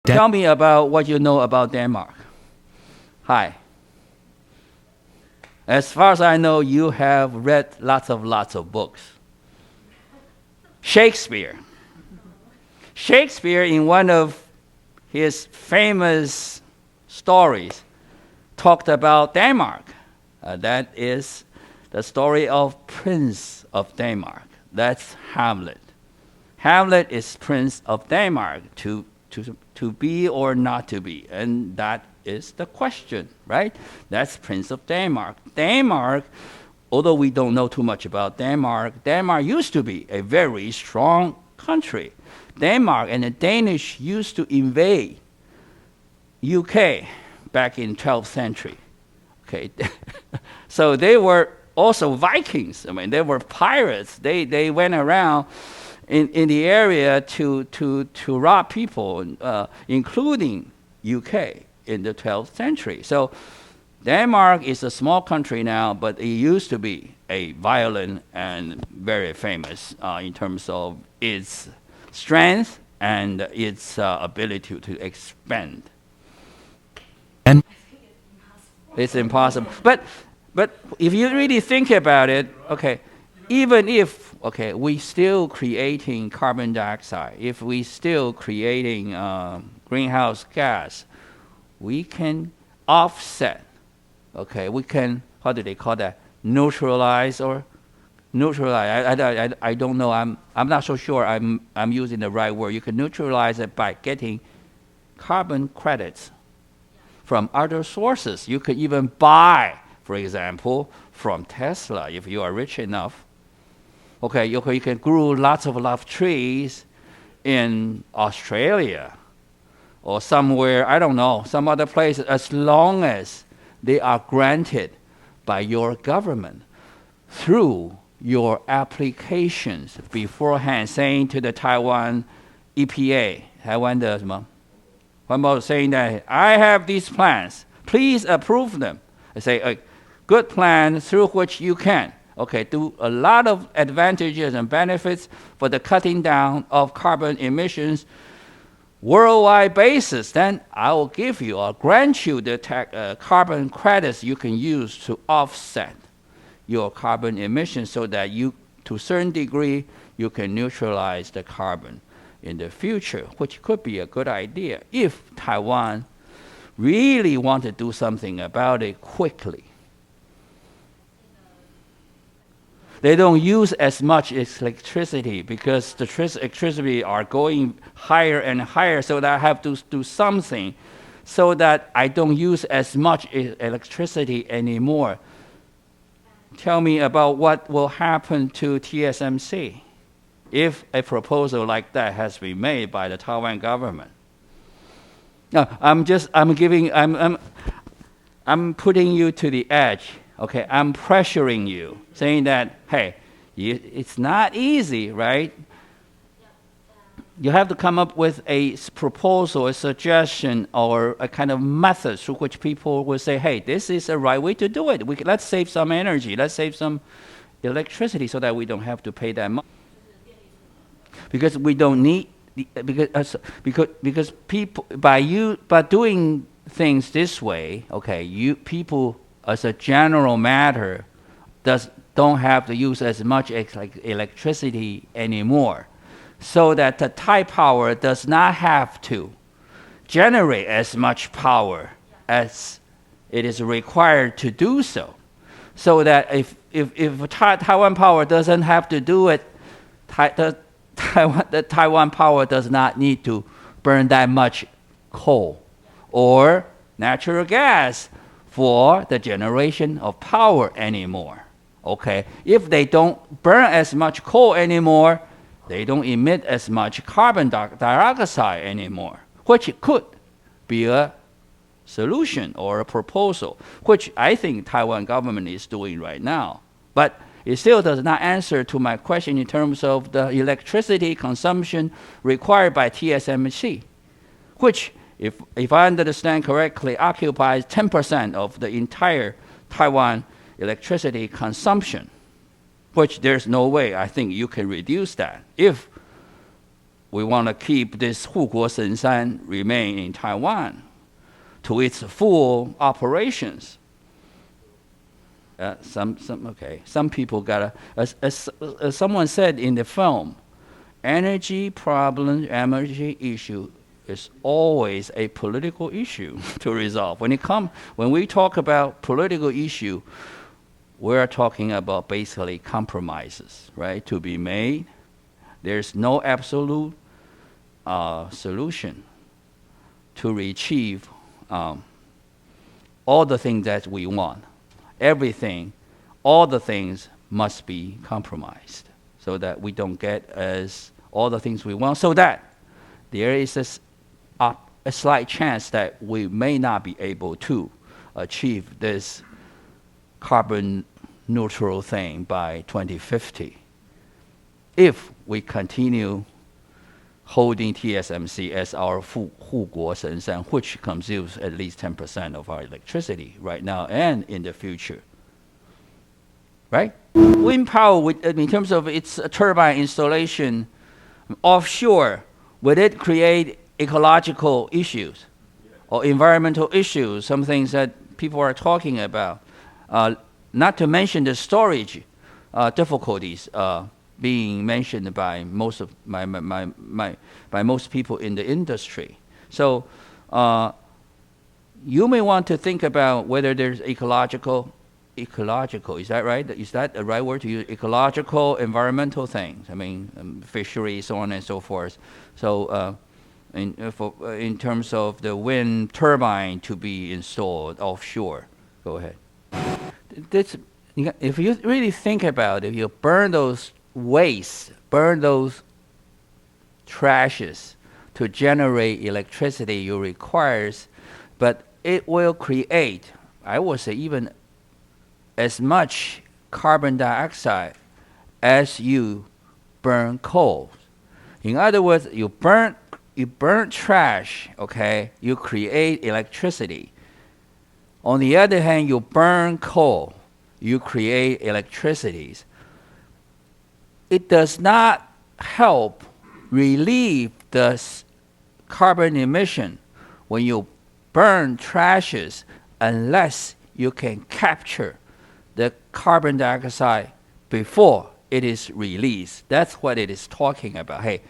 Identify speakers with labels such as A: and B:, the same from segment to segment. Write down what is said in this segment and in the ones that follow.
A: Tell me about what you know about Denmark. Hi. As far as I know, you have read lots of books. Shakespeare. Shakespeare, in one of his famous stories, talked about Denmark. That is the story of Prince of Denmark. That's Hamlet. Hamlet is Prince of Denmark, to be or not to be, and that is the question, right? That's Prince of Denmark. Denmark, although we don't know too much about Denmark, Denmark used to be a very strong country. Denmark and the Danish used to invade UK back in 12th century. Okay, so they were also Vikings. I mean, they were pirates. They went around in the area to rob people, including UK in the 12th century. So Denmark is a small country now, but it used to be a violent and very famous in terms of its strength and its ability to expand.
B: And
A: It's impossible. But if you really think about it, okay, even if, okay, we still creating carbon dioxide, if we still creating greenhouse gas, we can offset, okay, we can, how do they call that, neutralize or neutralize, I don't know, I'm not so sure I'm using the right word. You can neutralize it by getting carbon credits from other sources. You could even buy, for example, from Tesla if you are rich enough. Okay, you can grow lots of trees in Australia or somewhere, I don't know, some other place, as long as they are granted by your government through your applications beforehand, saying to the Taiwan EPA, Taiwan 的什么环保 saying that I have these plans, please approve them. I say a good plan through which you can, okay, do a lot of advantages and benefits for the cutting down of carbon emissions worldwide basis. Then I will give you or grant you the carbon credits you can use to offset your carbon emissions, so that you, to a certain degree, you can neutralize the carbon in the future, which could be a good idea if Taiwan really want to do something about it quickly. They don't use as much electricity because the electricity are going higher and higher, so that I have to do something so that I don't use as much electricity anymore. Tell me about what will happen to TSMC if a proposal like that has been made by the Taiwan government. No, I'm putting you to the edge. Okay, I'm pressuring you, saying that, hey, it's not easy, right? You have to come up with a proposal, a suggestion, or a kind of method through which people will say, hey, this is the right way to do it. Let's save some energy, let's save some electricity so that we don't have to pay that much. Because we don't need, because people, by doing things this way, okay, people as a general matter don't have to use as much electricity anymore, so that the Thai power does not have to generate as much power as it is required to do so. So that if Taiwan power doesn't have to do it, the Taiwan power does not need to burn that much coal or natural gas for the generation of power anymore. Okay, if they don't burn as much coal anymore, they don't emit as much carbon dioxide anymore, which could be a solution or a proposal, which I think Taiwan government is doing right now. But it still does not answer to my question in terms of the electricity consumption required by TSMC, which, if I understand correctly, occupies 10% of the entire Taiwan electricity consumption, which there's no way I think you can reduce that if we want to keep this 护国神山 remain in Taiwan to its full operations. Some people gotta, as someone said in the film, energy problem, energy issue is always a political issue to resolve. When we talk about political issue, we're talking about basically compromises, right, to be made. There's no absolute solution to achieve all the things that we want. Everything, all the things must be compromised so that we don't get as all the things we want, so that there is a slight chance that we may not be able to achieve this carbon neutral thing by 2050 if we continue holding TSMC as our 护国神山, which consumes at least 10% of our electricity right now and in the future. Right? Wind power, in terms of its turbine installation offshore, would it create ecological issues or environmental issues, some things that people are talking about? Not to mention the storage difficulties being mentioned by most of by most people in the industry. So you may want to think about whether there's ecological, is that right? Is that the right word to use? Ecological, environmental things. I mean, fisheries, so on and so forth. So in terms of the wind turbine to be installed offshore. Go ahead. If you really think about it, if you burn those waste, burn those trashes to generate electricity you requires, but it will create, I would say, even as much carbon dioxide as you burn coal. In other words, you burn trash, okay, you create electricity. On the other hand, you burn coal, you create electricity. It does not help relieve the carbon emission when you burn trashes unless you can capture the carbon dioxide before it is released. That's what it is talking about. Hey,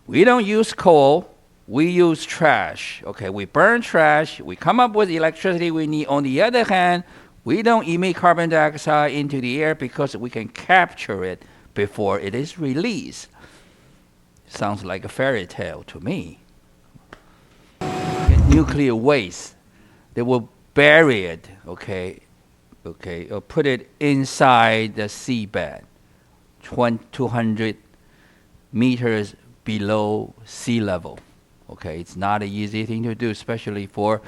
A: we don't use coal, we use trash. Okay, we burn trash, we come up with electricity we need. On the other hand, we don't emit carbon dioxide into the air because we can capture it before it is released. Sounds like a fairy tale to me. Nuclear waste, they will bury it, okay, or put it inside the seabed, 200 meters below sea level. Okay, it's not an easy thing to do, especially for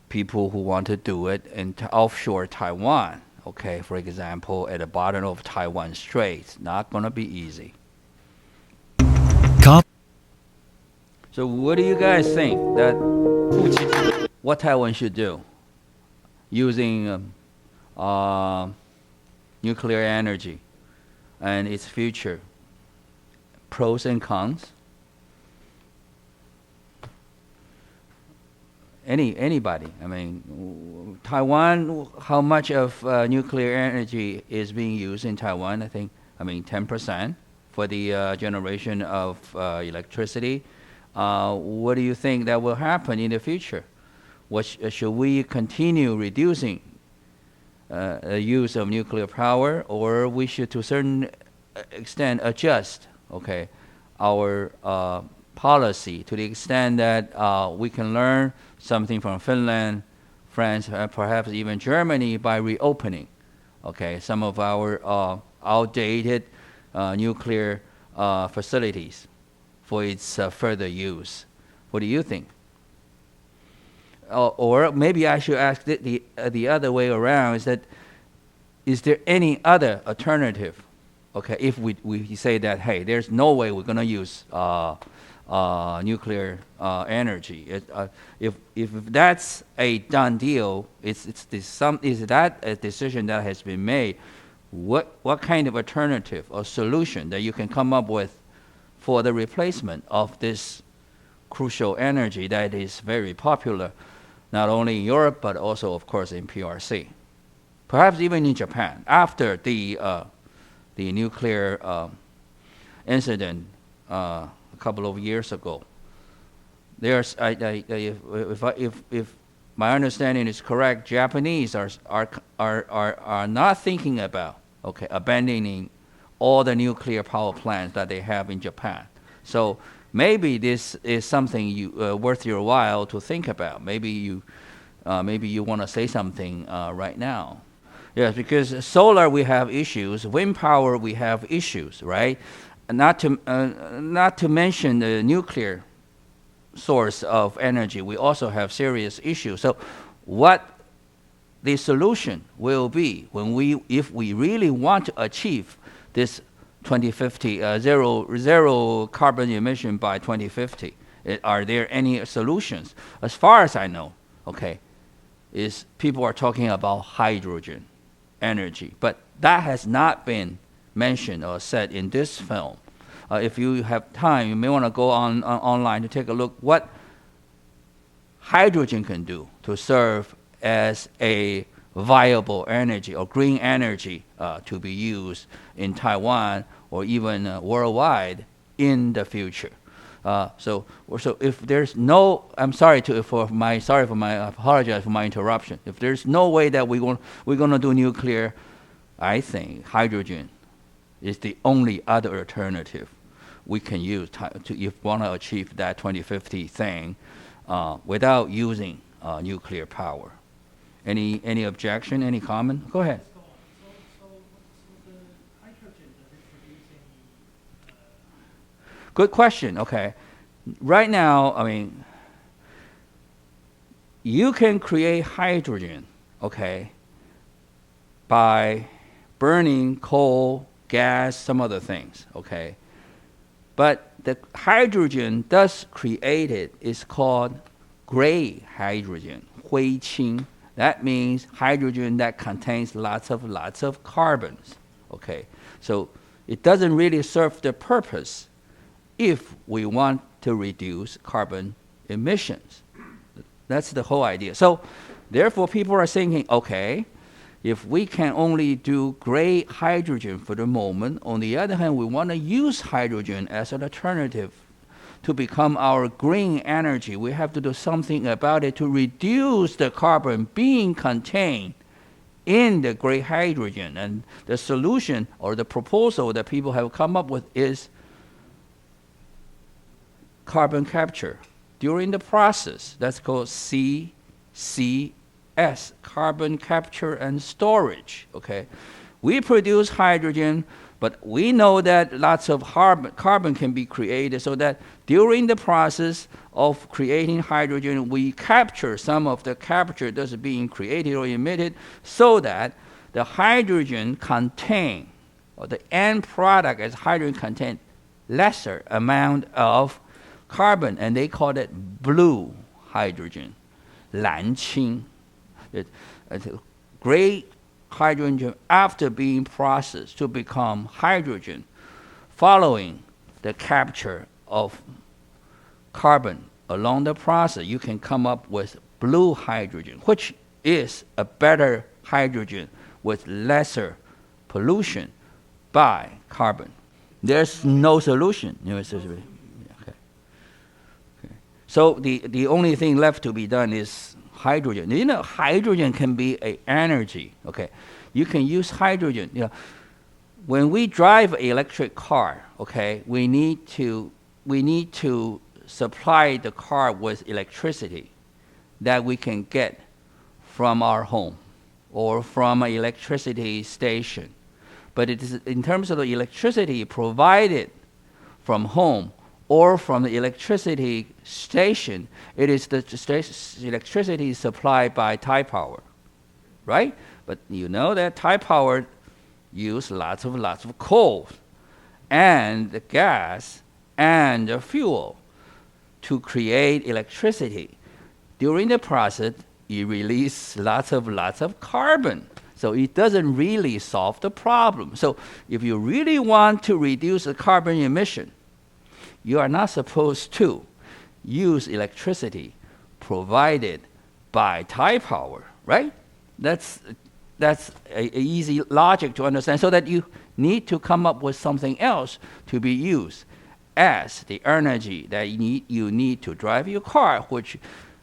A: people who want to do it in offshore Taiwan. Okay, for example, at the bottom of Taiwan Strait, not going to be easy. So what do you guys think that what Taiwan should do using nuclear energy and its future? Pros and cons? Anybody? I mean, Taiwan, how much of nuclear energy is being used in Taiwan? I mean 10% for the generation of electricity. What do you think that will happen in the future? Should we continue reducing the use of nuclear power, or we should to a certain extent adjust, okay, our policy to the extent that we can learn something from Finland, France, perhaps even Germany by reopening, okay, some of our outdated nuclear facilities for its further use. What do you think? Or maybe I should ask the other way around, is there any other alternative? Okay, if we say that, hey, there's no way we're going to use nuclear energy. If that's a done deal, is that a decision that has been made? What kind of alternative or solution that you can come up with for the replacement of this crucial energy that is very popular, not only in Europe, but also, of course, in PRC. Perhaps even in Japan, after the nuclear incident a couple of years ago. There's, if my understanding is correct, Japanese are not thinking about abandoning all the nuclear power plants that they have in Japan. So maybe this is something worth your while to think about. Maybe you want to say something right now. Yes, because solar we have issues, wind power we have issues, right? Not to mention the nuclear source of energy, we also have serious issues. So, what the solution will be if we really want to achieve this 2050 zero carbon emission by 2050? Are there any solutions? As far as I know, is people are talking about hydrogen energy, but that has not been mentioned or said in this film. If you have time, you may want to go online to take a look what hydrogen can do to serve as a viable energy or green energy to be used in Taiwan or even worldwide in the future. So if there's no, I apologize for my interruption. If there's no way that we're going to do nuclear, I think hydrogen is the only other alternative we can use if we want to achieve that 2050 thing without using nuclear power. Any objection? Any comment? Go ahead.
C: So the hydrogen, does it produce any?
A: Good question. Okay. Right now, I mean, you can create hydrogen, by burning coal, gas, some other things, But the hydrogen thus created is called gray hydrogen, 灰氢. That means hydrogen that contains lots of carbons, So it doesn't really serve the purpose if we want to reduce carbon emissions. That's the whole idea. So therefore, people are thinking, if we can only do gray hydrogen for the moment, on the other hand, we want to use hydrogen as an alternative to become our green energy. We have to do something about it to reduce the carbon being contained in the gray hydrogen. And the solution or the proposal that people have come up with is carbon capture during the process. That's called CCS, carbon capture and storage. We produce hydrogen, but we know that lots of carbon can be created, so that during the process of creating hydrogen, we capture some of the capture that's being created or emitted, so that the hydrogen contain, or the end product as hydrogen contain lesser amount of carbon, and they call it blue hydrogen, 蓝氢. It's gray hydrogen after being processed to become hydrogen, following the capture of carbon along the process, you can come up with blue hydrogen, which is a better hydrogen with lesser pollution by carbon. There's no solution. So the only thing left to be done is hydrogen. Hydrogen can be an energy. You can use hydrogen. When we drive an electric car, we need to supply the car with electricity that we can get from our home or from an electricity station. But it is in terms of the electricity provided from home or from the electricity station, it is the electricity supplied by Taipower, right? But you know that Taipower use lots of coal and the gas and the fuel to create electricity. During the process, you release lots of carbon. So it doesn't really solve the problem. So if you really want to reduce the carbon emission, you are not supposed to use electricity provided by Taipower, right? That's a easy logic to understand, so that you need to come up with something else to be used as the energy that you need to drive your car, which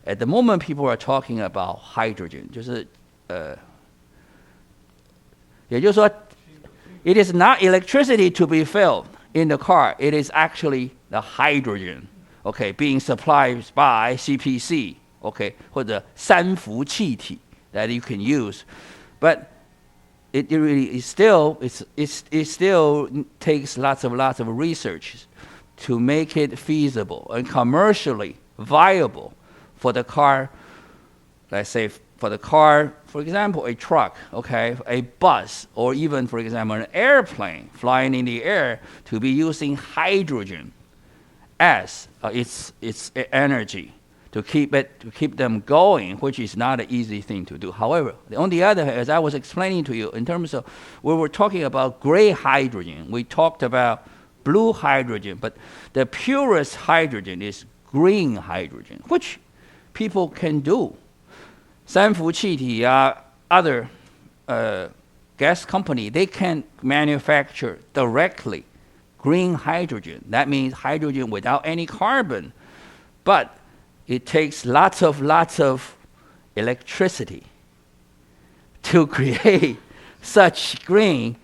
A: at the moment people are talking about hydrogen. 也就是说 it is not electricity to be filled in the car. It is actually the hydrogen, okay, being supplied by CPC, okay, 或者三氟气体 that you can use. But it really is still, it still takes lots of research to make it feasible and commercially viable for the car, let's say for the car, for example, a truck, okay, a bus, or even, for example, an airplane flying in the air, to be using hydrogen as its energy to keep them going, which is not an easy thing to do. However, on the other hand, as I was explaining to you, in terms of when we're talking about gray hydrogen, we talked about blue hydrogen, but the purest hydrogen is green hydrogen, which people can do. 三氟气体 other gas company, they can manufacture directly green hydrogen. That means hydrogen without any carbon. But it takes lots of electricity to create such green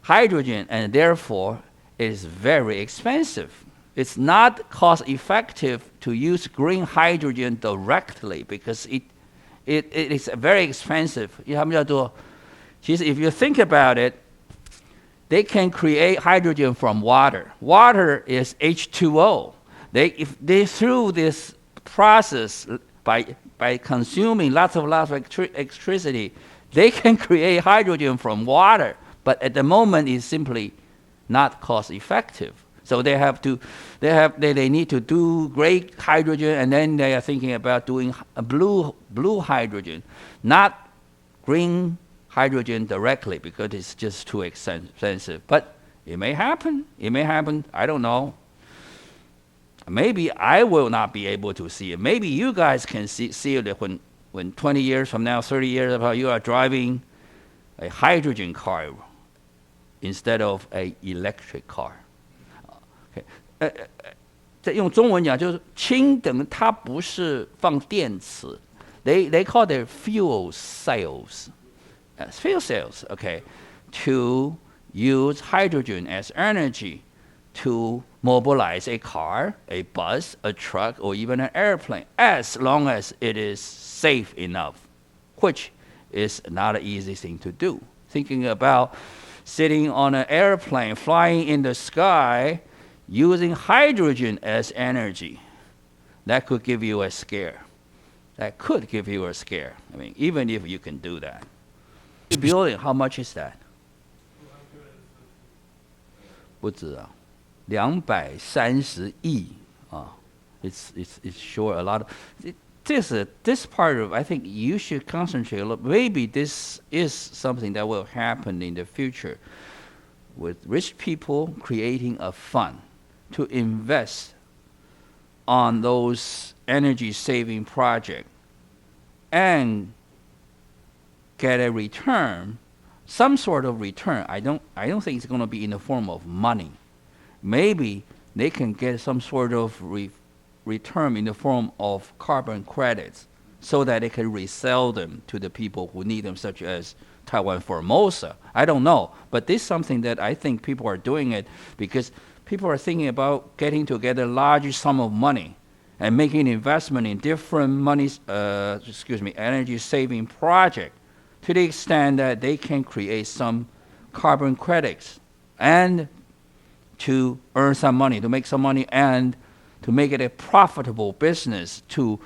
A: hydrogen, and therefore it is very expensive. It's not cost effective to use green hydrogen directly because it is very expensive. 他们叫做，其实 if you think about it, they can create hydrogen from water. Water is H2O. If they through this process by consuming lots of electricity, they can create hydrogen from water. But at the moment, it's simply not cost effective. So they need to do gray hydrogen, and then they are thinking about doing a blue hydrogen, not green hydrogen directly, because it's just too expensive. But it may happen. It may happen. I don't know. Maybe I will not be able to see it. Maybe you guys can see it when 20 years from now, 30 years from now, you are driving a hydrogen car instead of an electric car. 用中文讲就是氢等它不是放电池 they call it fuel cells. Fuel cells, okay, to use hydrogen as energy to mobilize a car, a bus, a truck, or even an airplane, as long as it is safe enough, which is not an easy thing to do. Thinking about sitting on an airplane, flying in the sky, using hydrogen as energy, that could give you a scare. That could give you a scare. I mean, even if you can do that. Building, how much is that? 不知道230亿 It's sure a lot of this part of, I think you should concentrate a lot. Maybe this is something that will happen in the future, with rich people creating a fund to invest on those energy-saving projects and get a return, some sort of return. I don't think it's going to be in the form of money. Maybe they can get some sort of return in the form of carbon credits, so that they can resell them to the people who need them, such as Taiwan Formosa. I don't know, but this is something that I think people are doing it because people are thinking about getting together large sum of money and making investment in different energy-saving projects, to the extent that they can create some carbon credits and to earn some money, to make some money, and to make it a profitable business to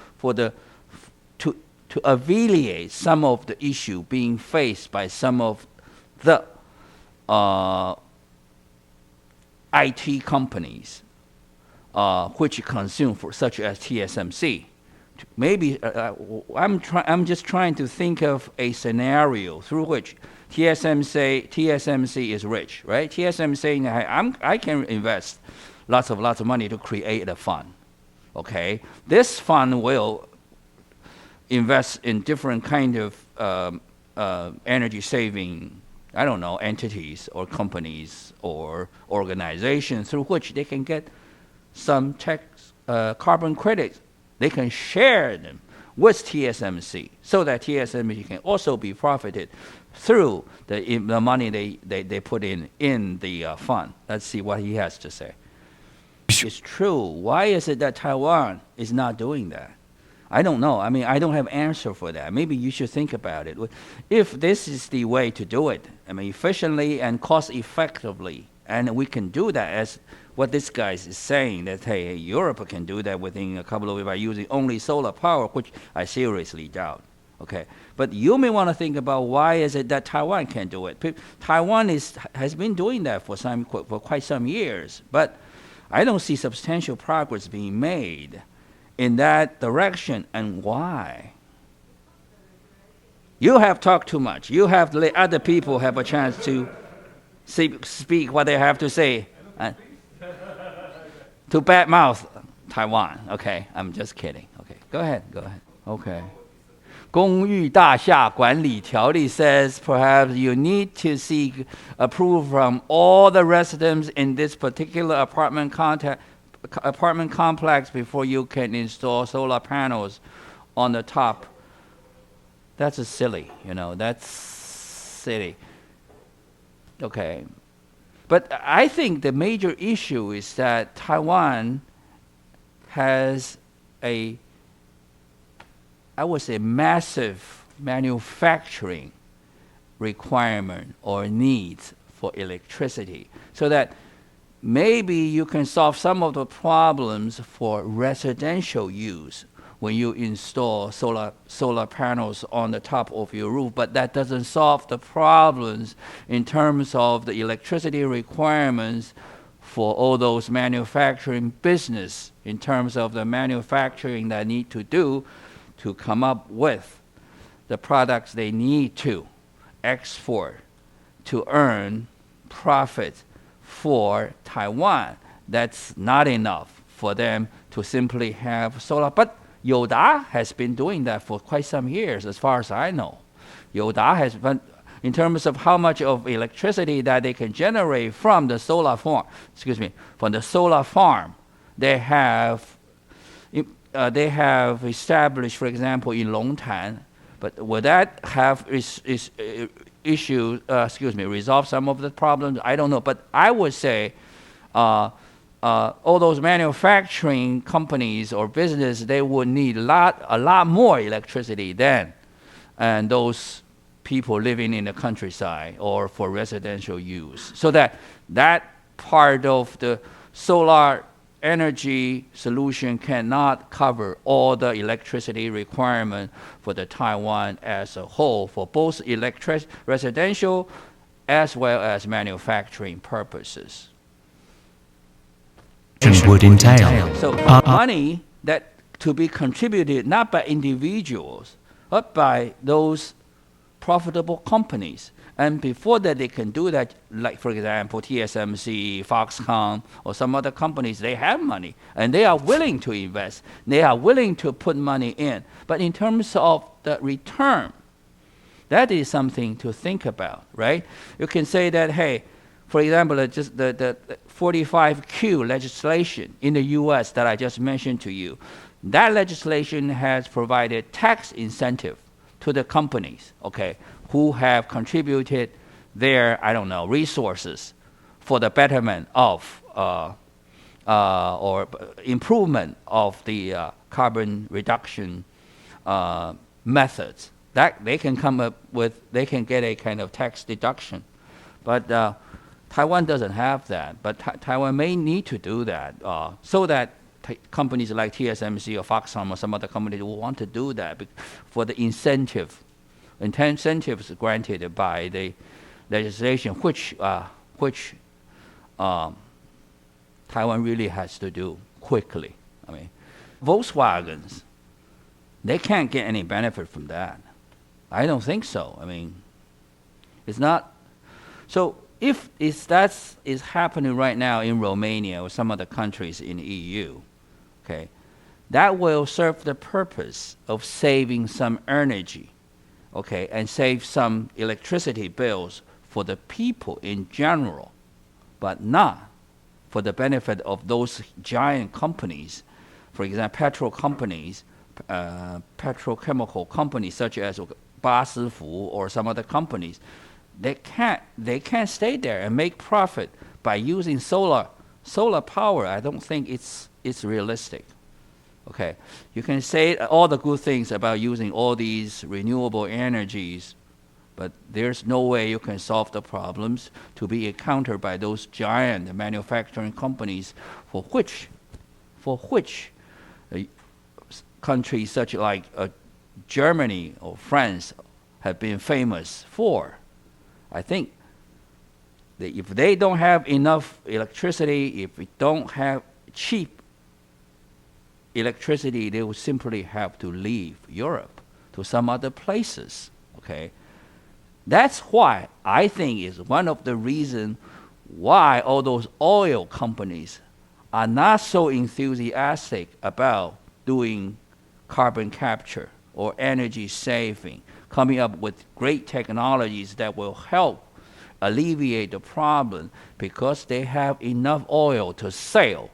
A: alleviate some of the issue being faced by some of the IT companies which consume, such as TSMC. Maybe I'm just trying to think of a scenario through which TSMC is rich, right? TSMC saying, I can invest lots of money to create a fund. Okay, this fund will invest in different kind of energy saving, I don't know, entities or companies or organizations through which they can get some carbon credits. They can share them with TSMC so that TSMC can also be profited through the money they put in the fund. Let's see what he has to say. It's true. Why is it that Taiwan is not doing that? I don't know. I mean, I don't have answer for that. Maybe you should think about it. If this is the way to do it, I mean, efficiently and cost effectively, and we can do that as what this guy is saying, that, hey, Europe can do that within a couple of years by using only solar power, which I seriously doubt. Okay, but you may want to think about why is it that Taiwan can't do it. Taiwan has been doing that for quite some years, but I don't see substantial progress being made in that direction. And why? You have talked too much. You have to let other people have a chance to speak what they have to say. To badmouth Taiwan. Okay, I'm just kidding. Okay, go ahead. Okay. 公寓大厦管理条例 says perhaps you need to seek approval from all the residents in this particular apartment complex before you can install solar panels on the top. That's silly, that's silly. Okay. But I think the major issue is that Taiwan has I would say, massive manufacturing requirement or needs for electricity, so that maybe you can solve some of the problems for residential use when you install solar panels on the top of your roof, but that doesn't solve the problems in terms of the electricity requirements for all those manufacturing business, in terms of the manufacturing that need to do to come up with the products they need to export to earn profit for Taiwan. That's not enough for them to simply have solar. But Yoda has been doing that for quite some years, as far as I know. Yoda has been, in terms of how much of electricity that they can generate from the solar farm, they have established, for example, in Longtan. But would that have resolve some of the problems? I don't know. But I would say all those manufacturing companies or business, they would need a lot more electricity than and those people living in the countryside or for residential use. So that part of the solar energy solution cannot cover all the electricity requirement for the Taiwan as a whole, for both residential as well as manufacturing purposes.
B: Would entail.
A: So money that to be contributed not by individuals, but by those profitable companies. And before that, they can do that, like, for example, TSMC, Foxconn, or some other companies, they have money, and they are willing to invest. They are willing to put money in. But in terms of the return, that is something to think about, right? You can say that, hey, for example, just the 45Q legislation in the U.S. that I just mentioned to you, that legislation has provided tax incentive to the companies, okay, who have contributed their, resources for the betterment of or improvement of the carbon reduction methods. That they can come up with, they can get a kind of tax deduction. But Taiwan doesn't have that. But Taiwan may need to do that so that companies like TSMC or Foxconn or some other companies will want to do that for the incentives granted by the legislation, which Taiwan really has to do quickly. I mean, Volkswagens, they can't get any benefit from that. I don't think so. I mean, it's not. So if that is happening right now in Romania or some other countries in EU, okay, that will serve the purpose of saving some energy, okay, and save some electricity bills for the people in general, but not for the benefit of those giant companies, for example, petrol companies, petrochemical companies such as Basifu or some other companies. They can't stay there and make profit by using solar power. I don't think it's realistic. Okay, you can say all the good things about using all these renewable energies, but there's no way you can solve the problems to be encountered by those giant manufacturing companies for which countries such like Germany or France have been famous for. I think that if they don't have enough electricity, if we don't have cheap electricity, they will simply have to leave Europe to some other places. Okay, that's why I think is one of the reasons why all those oil companies are not so enthusiastic about doing carbon capture or energy saving, coming up with great technologies that will help alleviate the problem, because they have enough oil to sell,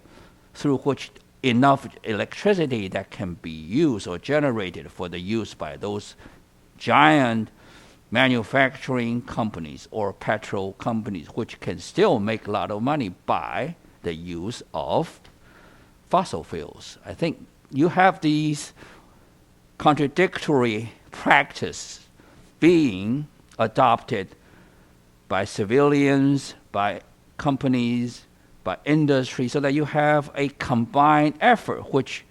A: through which enough electricity that can be used or generated for the use by those giant manufacturing companies or petrol companies, which can still make a lot of money by the use of fossil fuels. I think you have these contradictory practice being adopted by civilians, by companies, by industry, so that you have a combined effort, which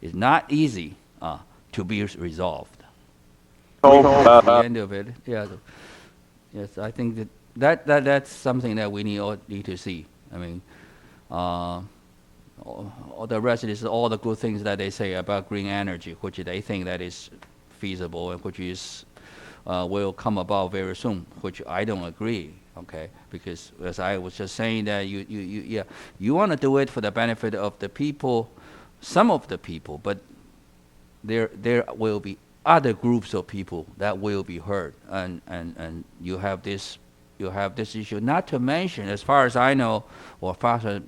A: is not easy to be resolved. That's the end of it. Yeah. Yes, I think that's something that we need to see. I mean, all the rest is all the good things that they say about green energy, which they think that is feasible and which is will come about very soon, which I don't agree. Okay, because as I was just saying that you want to do it for the benefit of the people, some of the people, but there will be other groups of people that will be hurt, and you have this issue. Not to mention, as far as I know, or far as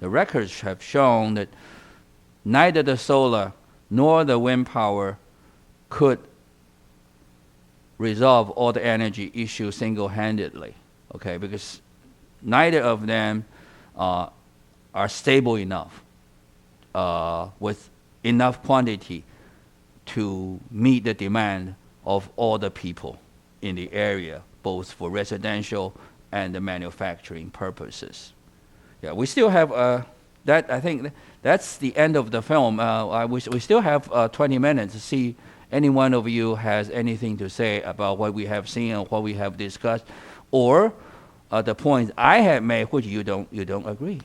A: the records have shown, that neither the solar nor the wind power could resolve all the energy issues single-handedly. Okay, because neither of them are stable enough with enough quantity to meet the demand of all the people in the area, both for residential and the manufacturing purposes. Yeah, we still have that. I think that's the end of the film. We still have 20 minutes to see any one of you has anything to say about what we have seen and what we have discussed, or the points I have made which you don't agree,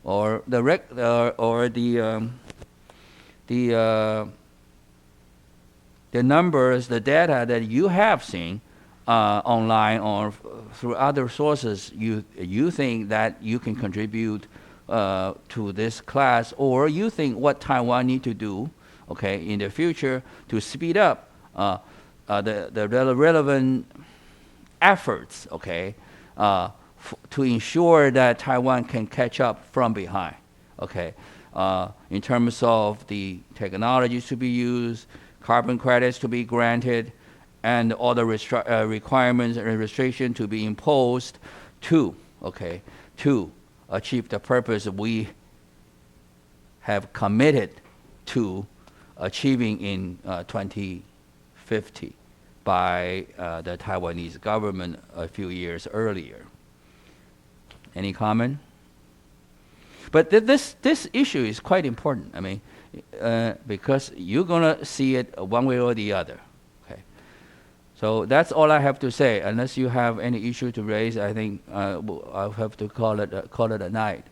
A: or the numbers, the data that you have seen online or through other sources, you think that you can contribute to this class, or you think what Taiwan need to do, okay, in the future to speed up the relevant efforts, okay, to ensure that Taiwan can catch up from behind, okay, in terms of the technologies to be used, carbon credits to be granted, and all the requirements and restrictions to be imposed to achieve the purpose we have committed to achieving in 2050 by the Taiwanese government a few years earlier. Any comment? But this issue is quite important. I mean, because you're gonna see it one way or the other. Okay. So that's all I have to say. Unless you have any issue to raise, I think I'll have to call it a night.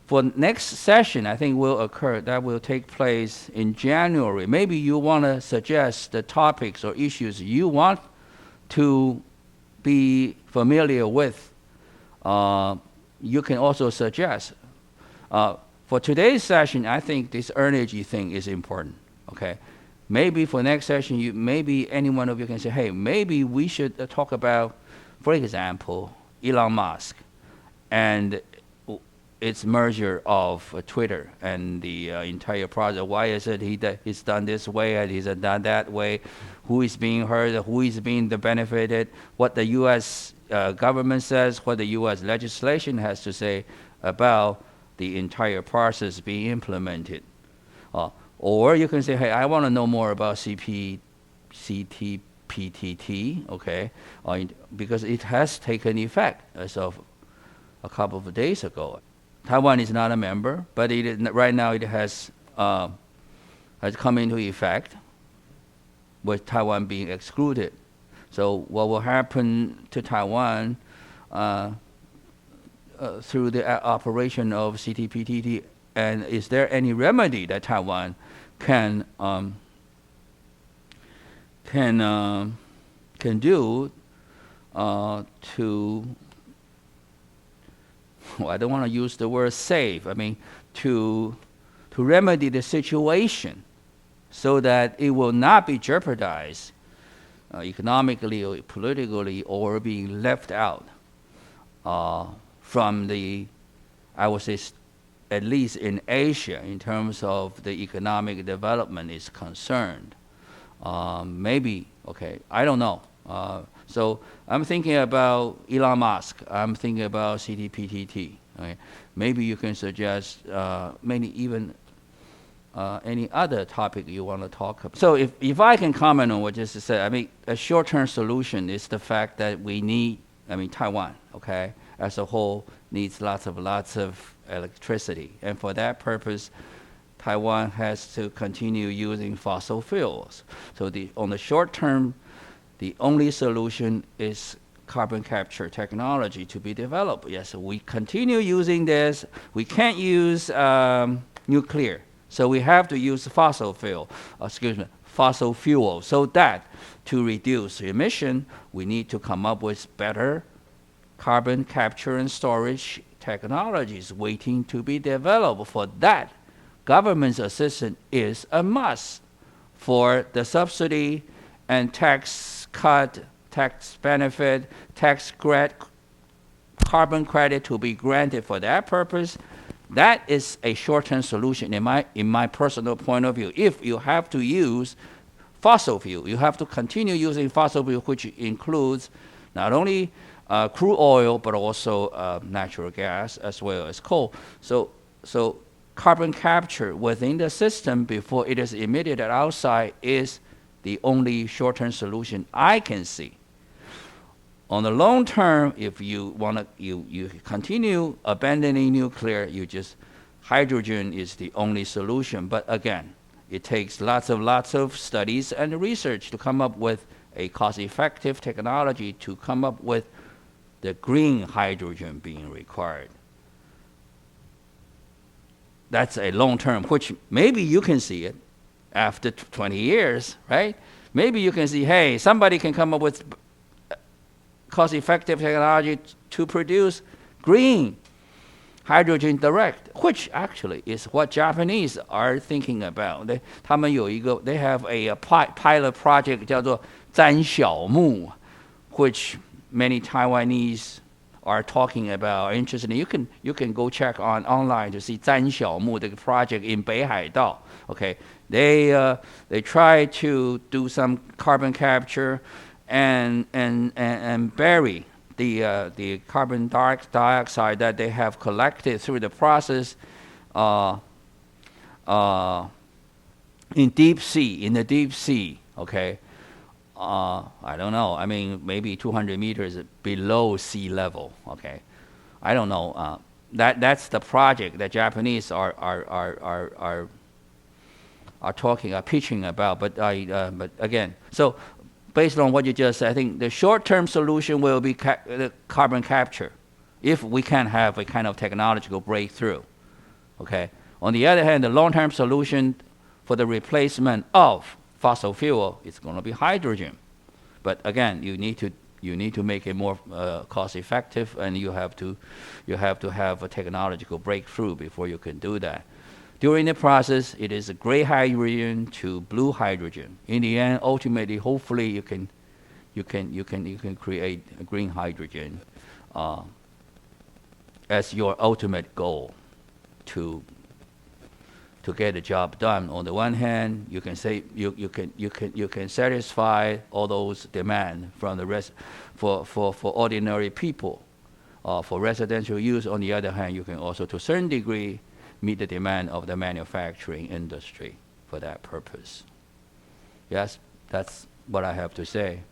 A: For next session, I think that will take place in January. Maybe you want to suggest the topics or issues you want to be familiar with you can also suggest. For today's session, I think this energy thing is important. Okay, maybe for next session, maybe any one of you can say, hey, maybe we should talk about, for example, Elon Musk and its merger of Twitter and the entire process. Why is it he's done this way and he's done that way? Who is being hurt? Who is being benefited? What the U.S. Government says, what the U.S. legislation has to say about the entire process being implemented. Or you can say, hey, I want to know more about CTPTT, okay, because it has taken effect as of a couple of days ago. Taiwan is not a member, but right now it has come into effect, with Taiwan being excluded. So what will happen to Taiwan through the operation of CTPTT, and is there any remedy that Taiwan can do to, well, I don't want to use the word save, I mean to remedy the situation so that it will not be jeopardized economically or politically, or being left out from the, I would say, at least in Asia, in terms of the economic development is concerned. Maybe, okay, I don't know. So I'm thinking about Elon Musk. I'm thinking about CTPTT. Okay? Maybe you can suggest any other topic you want to talk about. So if I can comment on what just said, I mean, a short-term solution is the fact that we need, I mean, Taiwan, okay, as a whole needs lots of electricity. And for that purpose, Taiwan has to continue using fossil fuels. So on the short term, the only solution is carbon capture technology to be developed. Yes, we continue using this. We can't use nuclear. So we have to use fossil fuel. So that to reduce emission, we need to come up with better carbon capture and storage technologies waiting to be developed. For that, government's assistance is a must. For the subsidy and tax cut, tax benefit, carbon credit to be granted for that purpose, that is a short-term solution in my personal point of view. If you have to use fossil fuel, you have to continue using fossil fuel, which includes not only crude oil, but also natural gas as well as coal. So carbon capture within the system before it is emitted outside is the only short-term solution I can see. On the long term, if you want to, you continue abandoning nuclear, hydrogen is the only solution. But again, it takes lots of studies and research to come up with a cost-effective technology to come up with the green hydrogen being required. That's a long term, which maybe you can see it after 20 years, right? Maybe you can see, hey, somebody can come up with cost-effective technology to produce green hydrogen direct, which actually is what Japanese are thinking about. They have a pilot project 叫做沾小木, which many Taiwanese are talking about. Interestingly, you can go check online to see 沾小木, the project in Beihai-dao. Okay, they try to do some carbon capture and bury the carbon dioxide that they have collected through the process in the deep sea. Okay, I don't know. I mean, maybe 200 meters below sea level. Okay, I don't know. That's the project that Japanese are pitching about. But again, so based on what you just said, I think the short-term solution will be the carbon capture, if we can have a kind of technological breakthrough. Okay. On the other hand, the long-term solution for the replacement of fossil fuel is going to be hydrogen. But again, you need to You need to make it more cost effective, and you have to have a technological breakthrough before you can do that. During the process, it is a gray hydrogen to blue hydrogen. In the end, ultimately, hopefully, you can create a green hydrogen as your ultimate goal to get the job done. On the one hand, you can say you can satisfy all those demand from the rest for ordinary people, for residential use. On the other hand, you can also, to a certain degree, meet the demand of the manufacturing industry for that purpose. Yes, that's what I have to say.